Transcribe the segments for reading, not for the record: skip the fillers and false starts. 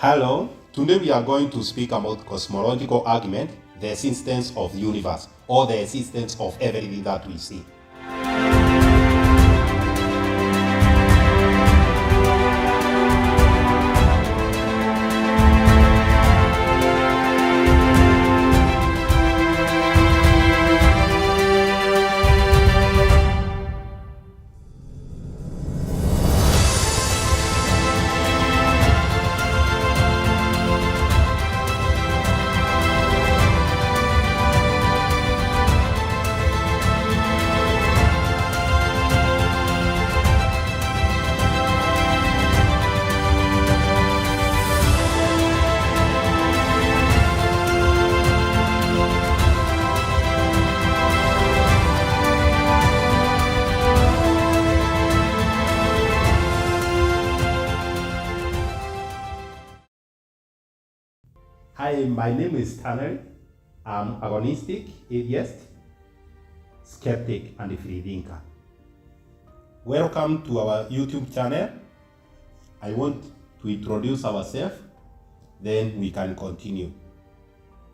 Hello, today we are going to speak about cosmological argument, the existence of the universe, or the existence of everything that we see. Hi, my name is Tanner. I'm agnostic, atheist, skeptic, and free thinker. Welcome to our YouTube channel. I want to introduce ourselves, then we can continue.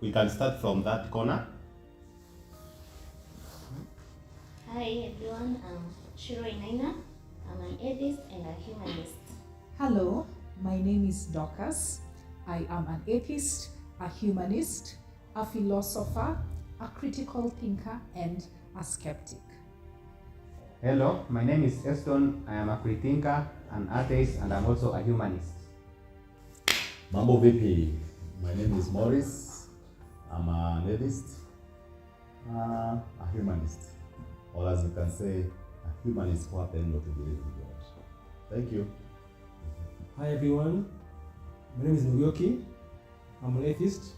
We can start from that corner. Hi everyone, I'm Shiro Inaina. I'm an atheist and a humanist. Hello, my name is Dorcas. I am an atheist, a humanist, a philosopher, a critical thinker, and a skeptic. Hello, my name is Eston. I am a free thinker, an atheist, and I'm also a humanist. Mambo vipi? My name is Morris. I'm an atheist, a humanist, or as you can say, a humanist who happens not to believe in God. Thank you. Hi everyone, my name is Murioki. I'm an atheist,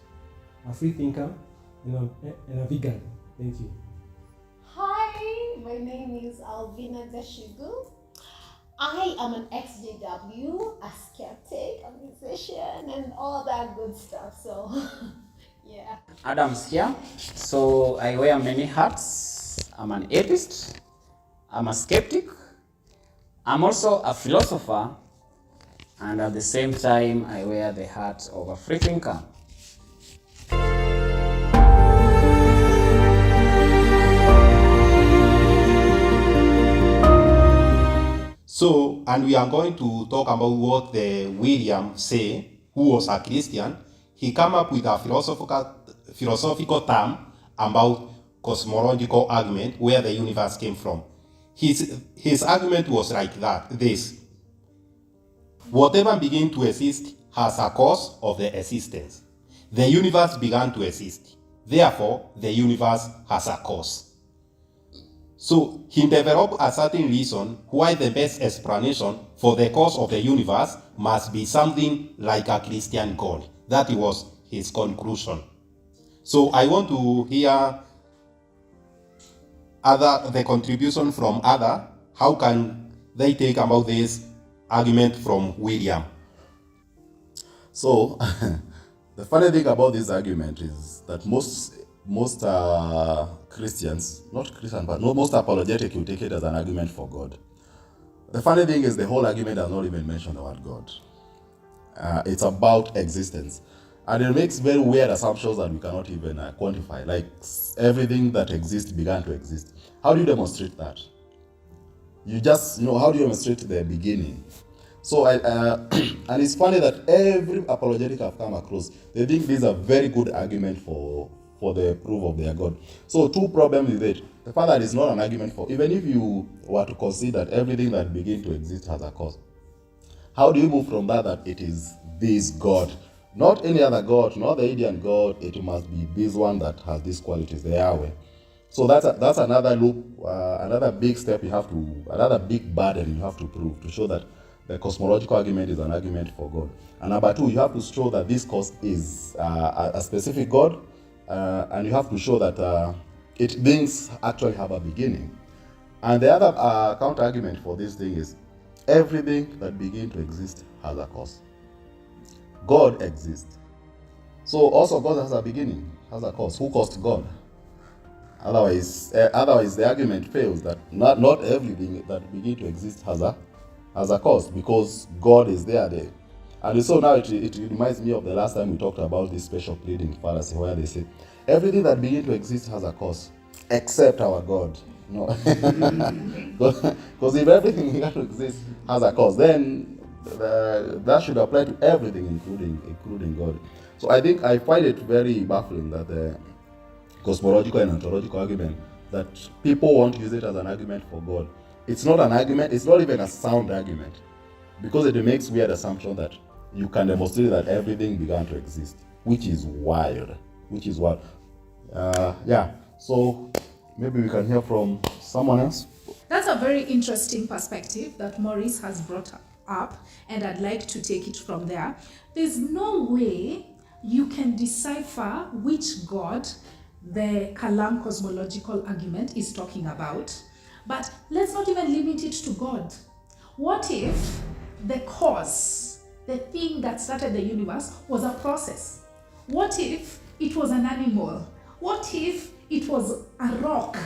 a free thinker, and a vegan. Thank you. Hi, my name is Alvina Deshigu. I am an XJW, a skeptic, a musician, and all that good stuff. So, yeah. Adam's here. So I wear many hats. I'm an atheist. I'm a skeptic. I'm also a philosopher. And at the same time, I wear the hat of a free thinker. So, and we are going to talk about what the William say, who was a Christian. He came up with a philosophical term about cosmological argument, where the universe came from. His argument was like this. Whatever began to exist has a cause of the existence. The universe began to exist. Therefore, the universe has a cause. So, he developed a certain reason why the best explanation for the cause of the universe must be something like a Christian God. That was his conclusion. So, I want to hear the contribution from other. How can they take about this argument from William? So, the funny thing about this argument is that most Christians, not Christian, but most apologetic will take it as an argument for God. The funny thing is the whole argument does not even mention the word God. It's about existence. And it makes very weird assumptions that we cannot even quantify. Like everything that exists began to exist. How do you demonstrate that? You just, how do you demonstrate the beginning? So, and it's funny that every apologetic I've come across, they think this is a very good argument for the proof of their God. So, two problems with it. The fact that it's not an argument for, even if you were to consider that everything that begins to exist has a cause, how do you move from that it is this God? Not any other God, not the Indian God, it must be this one that has these qualities, the Yahweh. So that's another loop, another big step another big burden you have to prove to show that the cosmological argument is an argument for God. And number two, you have to show that this cause is a specific God, and you have to show that things actually have a beginning. And the other counter argument for this thing is everything that begins to exist has a cause. God exists. So also God has a beginning, has a cause. Who caused God? Otherwise, the argument fails that not everything that begins to exist has a cause, because God is there. And so now it reminds me of the last time we talked about this special pleading fallacy, where they say everything that begins to exist has a cause, except our God. No, because if everything began to exist has a cause, then that should apply to everything, including God. So I think I find it very baffling that the cosmological and ontological argument, that people want to use it as an argument for God. It's not an argument. It's not even a sound argument, because it makes weird assumption that you can demonstrate that everything began to exist, which is wild. Yeah. So maybe we can hear from someone else. That's a very interesting perspective that Maurice has brought up, and I'd like to take it from there. There's no way you can decipher which God the Kalam cosmological argument is talking about. But let's not even limit it to God. What if the cause, the thing that started the universe, was a process? What if it was an animal? What if it was a rock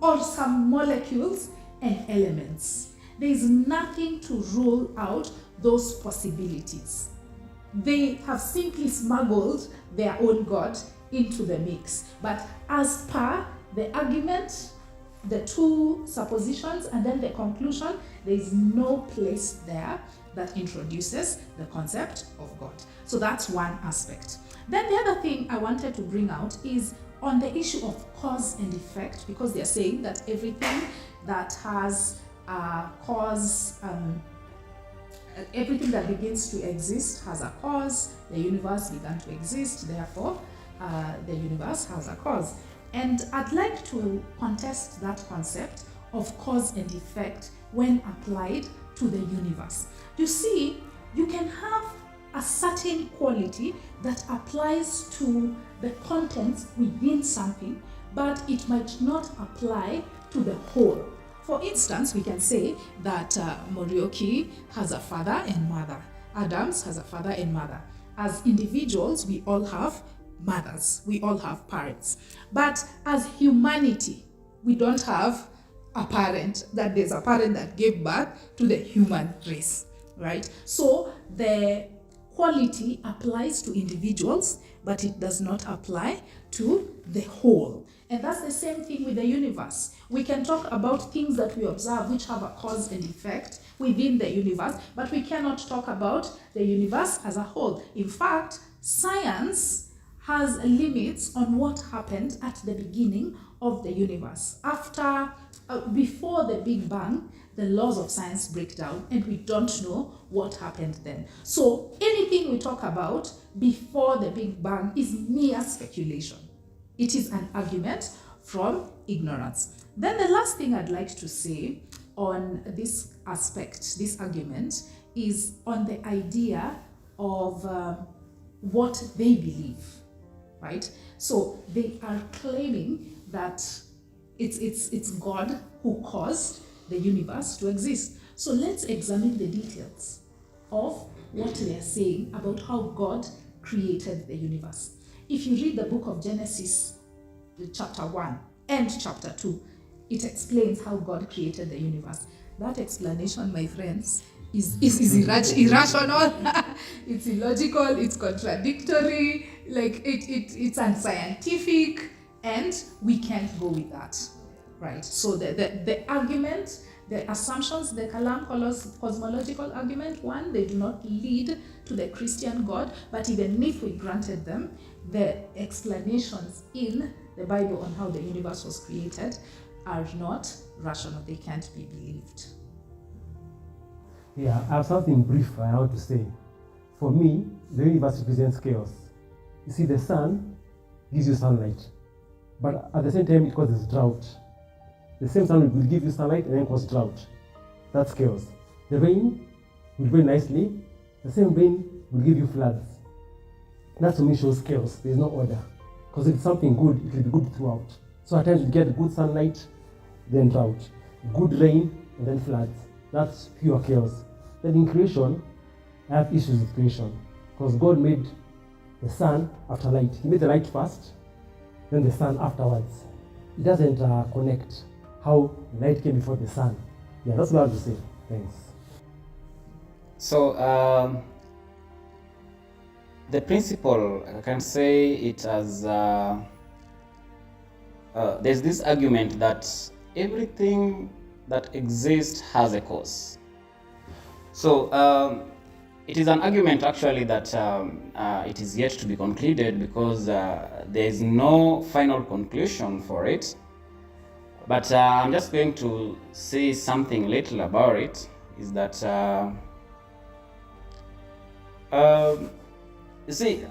or some molecules and elements? There is nothing to rule out those possibilities. They have simply smuggled their own God into the mix. But as per the argument, the two suppositions and then the conclusion, there is no place there that introduces the concept of God. So that's one aspect. Then the other thing I wanted to bring out is on the issue of cause and effect, because they're saying that everything that has a cause, everything that begins to exist has a cause. The universe began to exist, therefore the universe has a cause. And I'd like to contest that concept of cause and effect when applied to the universe. You see, you can have a certain quality that applies to the contents within something, but it might not apply to the whole. For instance, we can say that Morioki has a father and mother. Adams has a father and mother. As individuals, we all have mothers, we all have parents. But as humanity, we don't have a parent, that there's a parent that gave birth to the human race, right? So the quality applies to individuals, but it does not apply to the whole. And that's the same thing with the universe. We can talk about things that we observe which have a cause and effect within the universe, but we cannot talk about the universe as a whole. In fact, science has limits on what happened at the beginning of the universe. Before the Big Bang, the laws of science break down and we don't know what happened then. So anything we talk about before the Big Bang is mere speculation. It is an argument from ignorance. Then the last thing I'd like to say on this aspect, this argument, is on the idea of what they believe, right? So they are claiming that it's God who caused the universe to exist. So let's examine the details of what they are saying about how God created the universe. If you read the book of Genesis, chapter 1 and chapter 2, it explains how God created the universe. That explanation, my friends, is irrational, it's illogical, it's contradictory, like it's unscientific, and we can't go with that, right? So the argument, the assumptions, the Kalam cosmological argument, one, they do not lead to the Christian God, but even if we granted them, the explanations in the Bible on how the universe was created are not rational, they can't be believed. Yeah, I have something brief I want to say. For me, the universe represents chaos. You see, the sun gives you sunlight, but at the same time it causes drought. The same sun will give you sunlight and then cause drought. That's chaos. The rain will rain nicely. The same rain will give you floods. That to me shows chaos. There is no order. Because if it's something good, it will be good throughout. So at times you get good sunlight, then drought. Good rain, and then floods. That's pure chaos. Then in creation, I have issues with creation. Because God made the sun after light. He made the light first, then the sun afterwards. It doesn't connect how light came before the sun. Yeah, that's what I have to say. Thanks. So the principle, I can say it as there's this argument that everything that exists has a cause. So it is an argument actually that it is yet to be concluded, because there is no final conclusion for it. But I'm just going to say something little about it. Is that you see,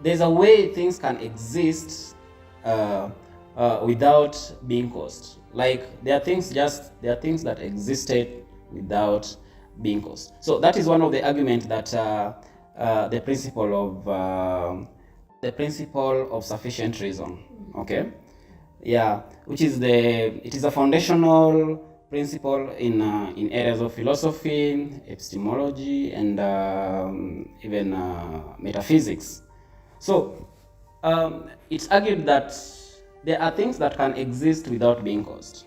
there's a way things can exist without being caused. Like there are things that existed without being caused. So that is one of the arguments that the principle of sufficient reason. Okay, yeah, which is it is a foundational principle in areas of philosophy, epistemology, and even metaphysics. So it's argued that there are things that can exist without being caused,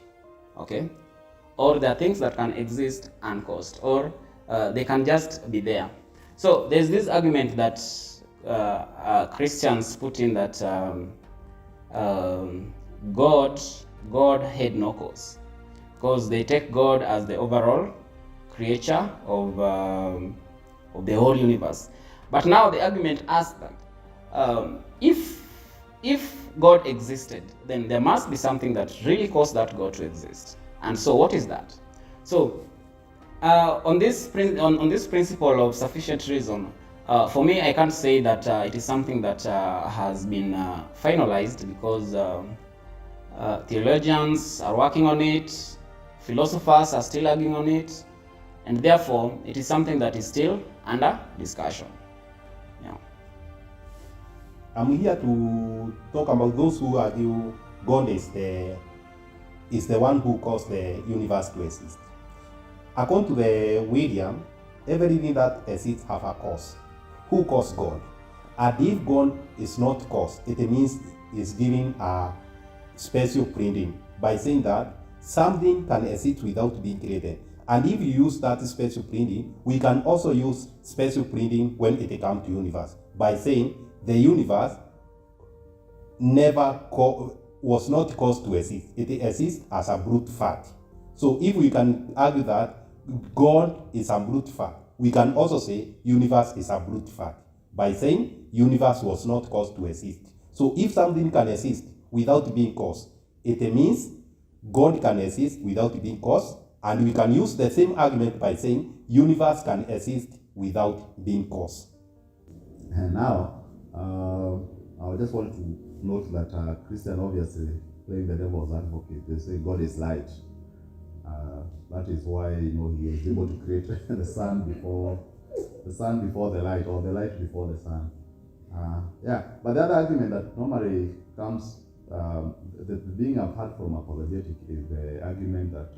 okay, or there are things that can exist uncaused, or they can just be there. So there's this argument that Christians put in that God had no cause, because they take God as the overall creature of the whole universe. But now the argument asks that if God existed, then there must be something that really caused that God to exist. And so what is that? So on this principle of sufficient reason, for me, I can't say that it is something that has been finalized, because theologians are working on it, philosophers are still arguing on it, and therefore it is something that is still under discussion. Yeah. I'm here to talk about those who argue God is the one who caused the universe to exist. According to the William, everything that exists have a cause. Who caused God? And if God is not caused, it means it's giving a special printing by saying that something can exist without being created. And if you use that special printing, we can also use special printing when it comes to universe by saying the universe was not caused to exist. It exists as a brute fact. So if we can argue that God is a brute fact, we can also say universe is a brute fact by saying universe was not caused to exist. So if something can exist without being caused, it means God can exist without being caused, and we can use the same argument by saying universe can exist without being caused. And now, I just want to note that Christian obviously playing the devil's advocate. They say God is light. That is why he was able to create the sun before the light, or the light before the sun. But the other argument that normally comes, the being apart from apologetic, is the argument that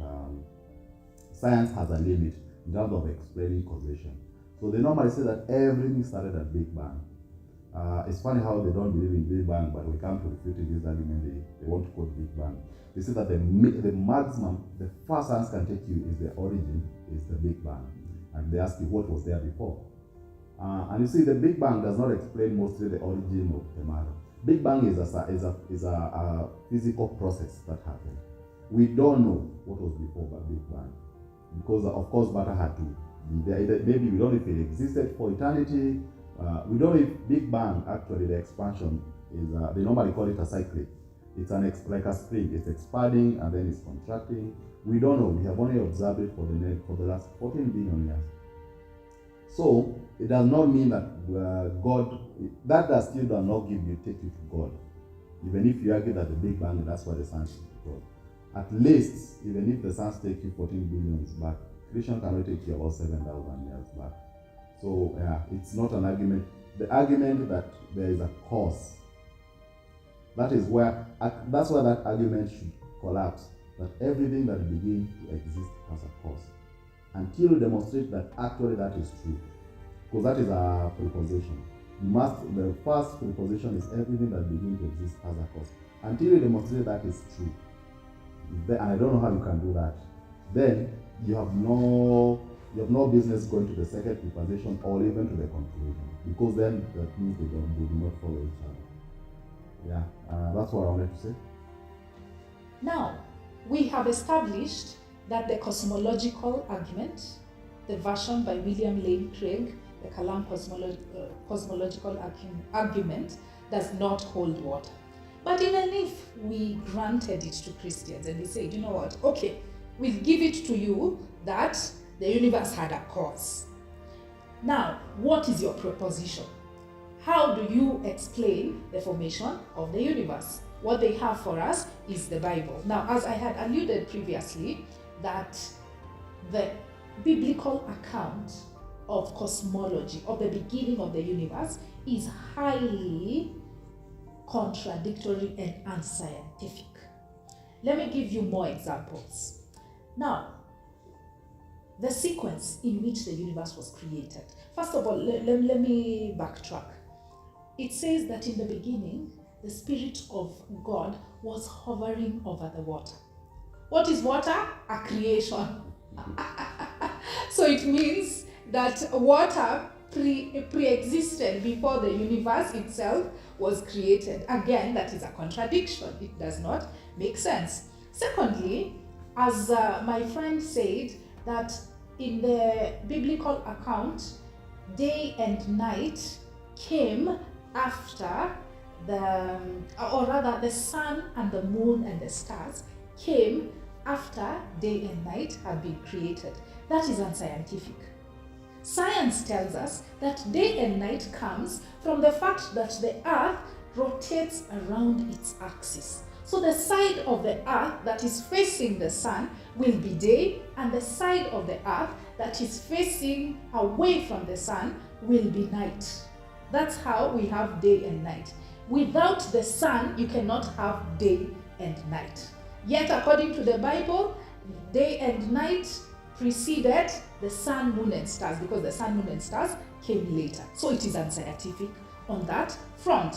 science has a limit in terms of explaining causation. So they normally say that everything started at Big Bang. It's funny how they don't believe in Big Bang, but we come to refuting this argument, they want to quote Big Bang. They say that the maximum, the first answer can take you is the origin, is the Big Bang. And they ask you what was there before. And you see, the Big Bang does not explain mostly the origin of the matter. Big Bang is a physical process that happened. We don't know what was before the Big Bang, because of course matter had to be there. Maybe we don't know if it existed for eternity. We don't know if Big Bang, actually the expansion is, they normally call it a cyclic. It's like a spring. It's expanding and then it's contracting. We don't know. We have only observed it for the last 14 billion years. So it does not mean that God, that does still does not take you to God. Even if you argue that the Big Bang, that's why the sun is God. At least, even if the sun takes you 14 billions back, creation cannot take you about 7,000 years back. So it's not an argument. The argument that there is a cause, that's where that argument should collapse, that everything that begins to exist has a cause. Until you demonstrate that actually that is true. Because that is a preposition. The first preposition is everything that begins to exist has a cause. Until you demonstrate that is true, and I don't know how you can do that, then you have no have no business going to the second preposition or even to the conclusion, because then that means they do not follow each other. Yeah, that's what I wanted to say. Now, we have established that the cosmological argument, the version by William Lane Craig, the Kalam cosmological argument, does not hold water. But even if we granted it to Christians and we said, you know what, okay, we'll give it to you that the universe had a cause. Now, what is your proposition? How do you explain the formation of the universe? What they have for us is the Bible. Now, as I had alluded previously, that the biblical account of cosmology, of the beginning of the universe, is highly contradictory and unscientific. Let me give you more examples. Now, the sequence in which the universe was created. First of all, let me backtrack. It says that in the beginning, the Spirit of God was hovering over the water. What is water? A creation. So it means that water pre-existed before the universe itself was created. Again, that is a contradiction. It does not make sense. Secondly, as my friend said, that in the biblical account, day and night came after the sun and the moon and the stars came after day and night had been created. That is unscientific. Science tells us that day and night comes from the fact that the earth rotates around its axis. So the side of the earth that is facing the sun will be day, and the side of the earth that is facing away from the sun will be night. That's how we have day and night. Without the sun, you cannot have day and night. Yet, according to the Bible, day and night preceded the sun, moon, and stars, because the sun, moon, and stars came later. So it is unscientific on that front.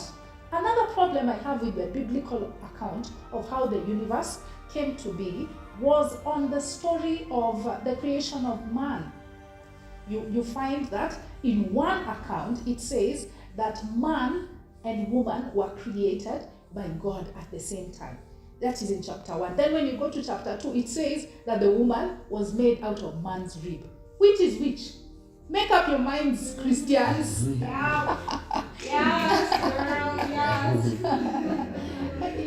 Another problem I have with the biblical account of how the universe came to be was on the story of the creation of man. You find that in one account it says that man and woman were created by God at the same time. That is in chapter 1. Then when you go to chapter 2, it says that the woman was made out of man's rib. Which is which? Make up your minds, Christians. Yeah. Yes, girl, yes.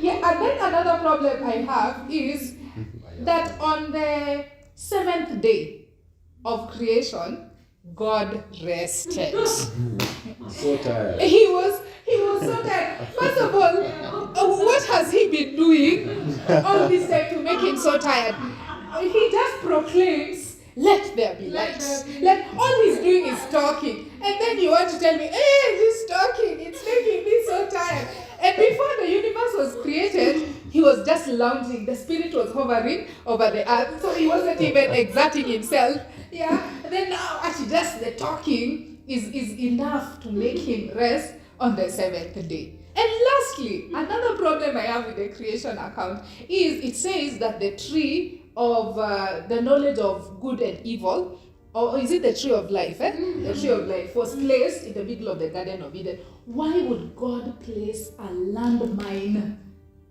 Yeah, and then another problem I have is that on the seventh day of creation, God rested. So tired. He was so tired. First of all, what has he been doing all this time to make him so tired? He just proclaims, "Let there be light." All he's doing is talking. And then you want to tell me, "Hey, this talking, it's making me so tired." And before the universe was created, he was just lounging. The Spirit was hovering over the earth, so he wasn't even exerting himself. Yeah. And then now, actually, just the talking is enough to make him rest on the seventh day. And lastly, another problem I have with the creation account is it says that the tree of the knowledge of good and evil, or is it the tree of life? The tree of life was placed in the middle of the Garden of Eden. Why would God place a landmine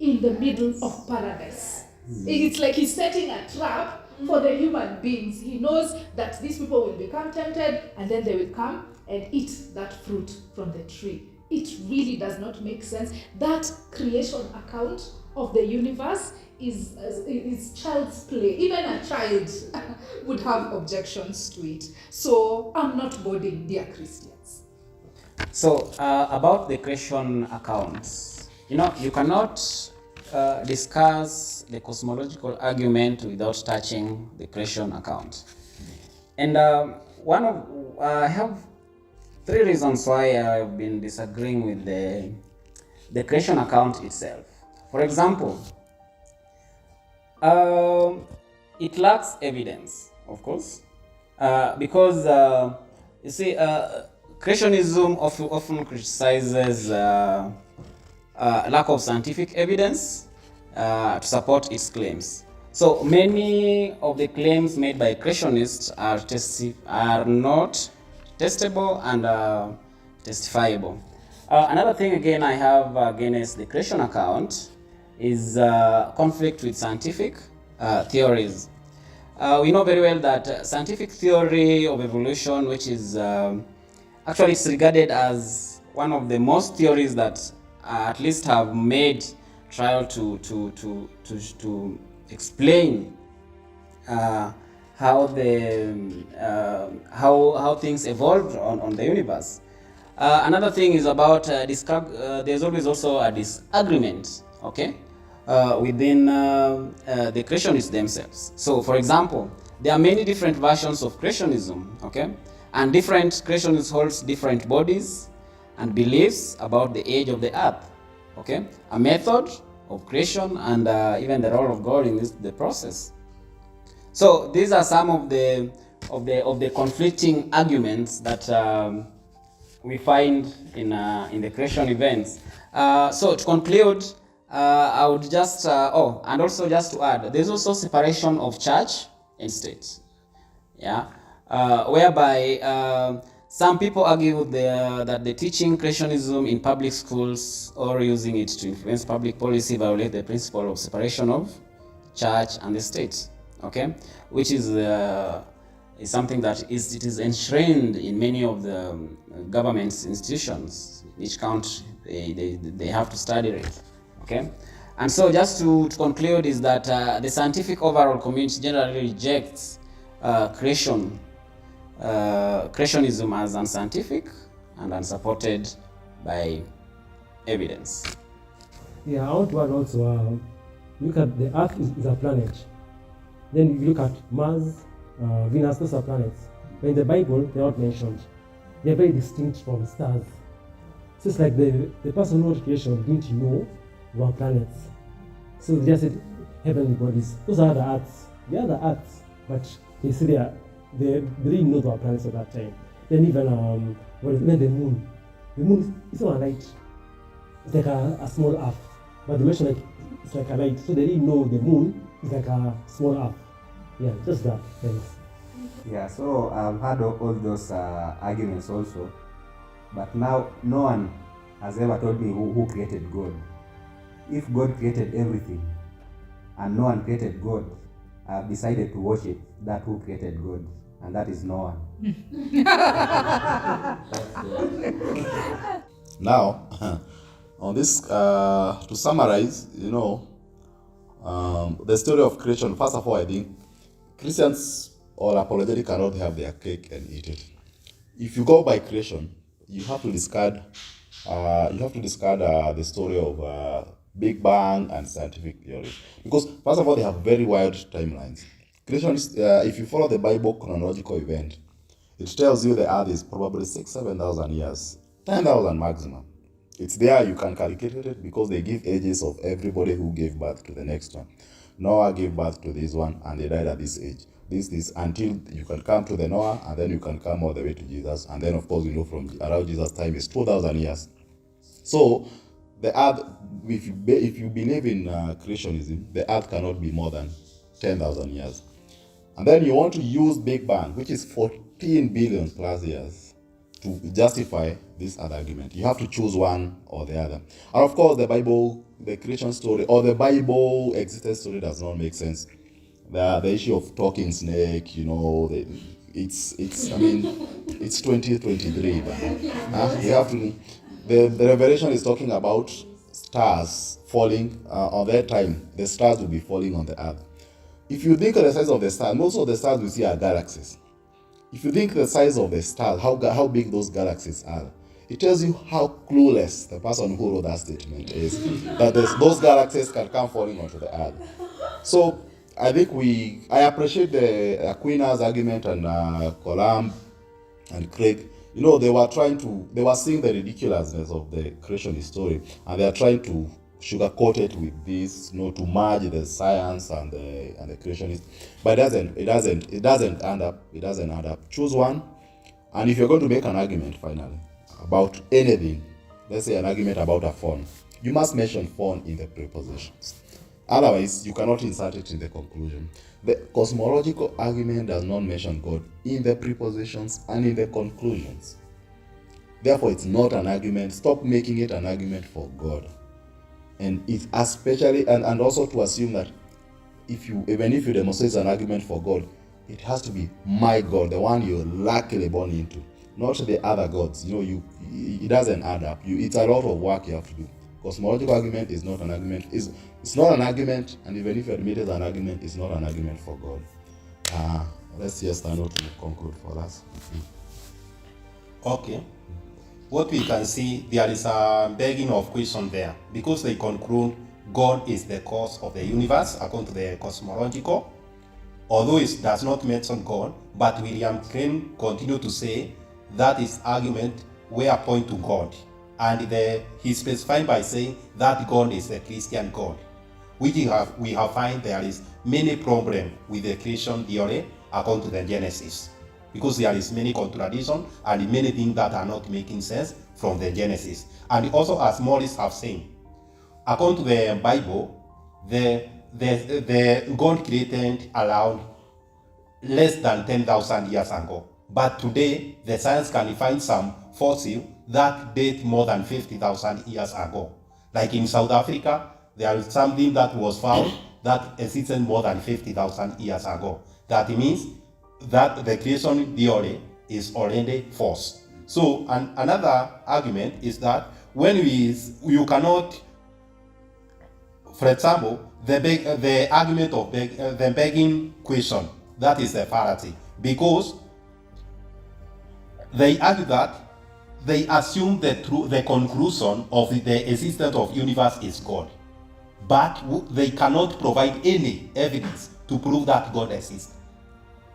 in the middle of paradise? It's like he's setting a trap for the human beings. He knows that these people will become tempted and then they will come and eat that fruit from the tree. It really does not make sense. That creation account of the universe is child's play. Even a child would have objections to it. So I'm not boarding, dear Christians. So about the creation accounts, you cannot discuss the cosmological argument without touching the creation account. And I have 3 reasons why I've been disagreeing with the creation account itself. For example, it lacks evidence, of course, because you see, creationism often criticizes lack of scientific evidence to support its claims. So many of the claims made by creationists are not testable and testifiable. Another thing again I have against the creation account is conflict with scientific theories. We know very well that scientific theory of evolution, which is actually it's regarded as one of the most theories that at least have made trial to explain how things evolved on the universe. Another thing is about there's always also a disagreement, okay, within the creationists themselves. So, for example, there are many different versions of creationism, okay, and different creationists holds different bodies and beliefs about the age of the earth, okay, a method of creation and even the role of God in the process. So these are some of the conflicting arguments that we find in the creation events. So to conclude, I would just and also just to add, there's also separation of church and state. Yeah, whereby some people argue that the teaching creationism in public schools or using it to influence public policy violate the principle of separation of church and the state. Okay, which is something that is enshrined in many of the government's institutions. Each country they have to study it. Okay, and so just to conclude is that the scientific overall community generally rejects creationism as unscientific and unsupported by evidence. Yeah, I want to add also, look at the Earth is a planet. Then you look at Mars, Venus, those are planets. But in the Bible, they are not mentioned. They are very distinct from stars. So it's like the person who wrote creation didn't know were planets. So they just said heavenly bodies. Those are the earths. They are the earths, but they say they didn't know they were planets at that time. Then even when the moon is not a light. It's like a small earth. But they mention like it's like a light. So they didn't know the moon is like a small earth. Yeah, just that. Thanks. Yeah, so I've heard all those arguments also, but now no one has ever told me who created God. If God created everything and no one created God, I've decided to worship that who created God, and that is no one. Now, on this, to summarize, the story of creation, first of all, I think Christians or apologetic cannot have their cake and eat it. If you go by creation, you have to discard the story of Big Bang and scientific theory, because first of all, they have very wild timelines. Creation is, if you follow the Bible chronological event, it tells you the Earth is probably 6,000-7,000 years, 10,000 maximum. It's there, you can calculate it because they give ages of everybody who gave birth to the next one. Noah gave birth to this one and they died at this age. This until you can come to the Noah, and then you can come all the way to Jesus, and then of course from around Jesus' time is 2,000 years. So the earth, if you believe in creationism, the earth cannot be more than 10,000 years. And then you want to use Big Bang, which is 14 billion plus years, to justify this other argument. You have to choose one or the other. And of course, the Bible, the creation story, or the Bible existence story does not make sense. The issue of talking snake, it's 2023, but we have to. The Revelation is talking about stars falling on their time. The stars will be falling on the earth. If you think of the size of the stars, most of the stars we see are galaxies. If you think the size of the stars, how big those galaxies are, it tells you how clueless the person who wrote that statement is. That those galaxies can come falling onto the earth. So I think I appreciate the Aquinas argument and Columb and Craig. They were seeing the ridiculousness of the creationist story, and they are trying to sugarcoat it with this, to merge the science and the creationist. But it doesn't add up. Choose one, and if you're going to make an argument finally about anything, let's say an argument about a phone, you must mention phone in the prepositions. Otherwise, you cannot insert it in the conclusion. The cosmological argument does not mention God in the prepositions and in the conclusions. Therefore, it's not an argument. Stop making it an argument for God. And it especially, and also to assume that even if you demonstrate an argument for God, it has to be my God, the one you're luckily born into, not the other gods. It doesn't add up. It's a lot of work you have to do. Cosmological argument is not an argument. It's not an argument, and even if you admit it's an argument, it's not an argument for God. Let's just start to conclude for us. Okay. What we can see, there is a begging of question there, because they conclude God is the cause of the universe according to the cosmological. Although it does not mention God, but William Crane continued to say that his argument were point to God, and he specified by saying that God is the Christian God, which we have find there is many problem with the creation theory according to the Genesis, because there is many contradiction and many things that are not making sense from the Genesis. And also, as Morris have said, according to the Bible, the God created around less than 10,000 years ago. But today, the science can find some fossil that date more than 50,000 years ago. Like in South Africa, there is something that was found that existed more than 50,000 years ago. That means that the creation theory is already false. So, another argument is that when you cannot, for example, the argument of the begging question, that is the fallacy, because they argue that they assume the conclusion of the existence of universe is God, but they cannot provide any evidence to prove that God exists.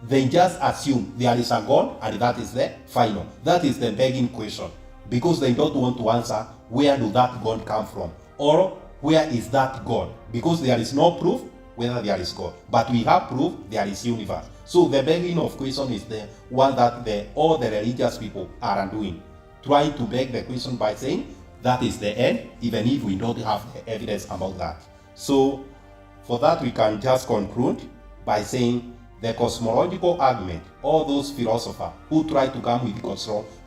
They just assume there is a God and that is the final. That is the begging question, because they don't want to answer where do that God come from, or where is that God, because there is no proof whether there is God, but we have proof there is universe. So the begging of question is the one that all the religious people are doing, trying to beg the question by saying that is the end, even if we don't have the evidence about that. So for that, we can just conclude by saying the cosmological argument, all those philosophers who try to come with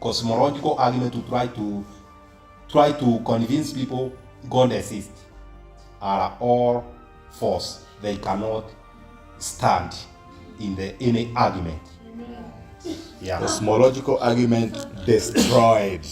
cosmological argument to try to convince people God exists, are all false. They cannot stand in any argument. Yeah. Cosmological argument destroyed.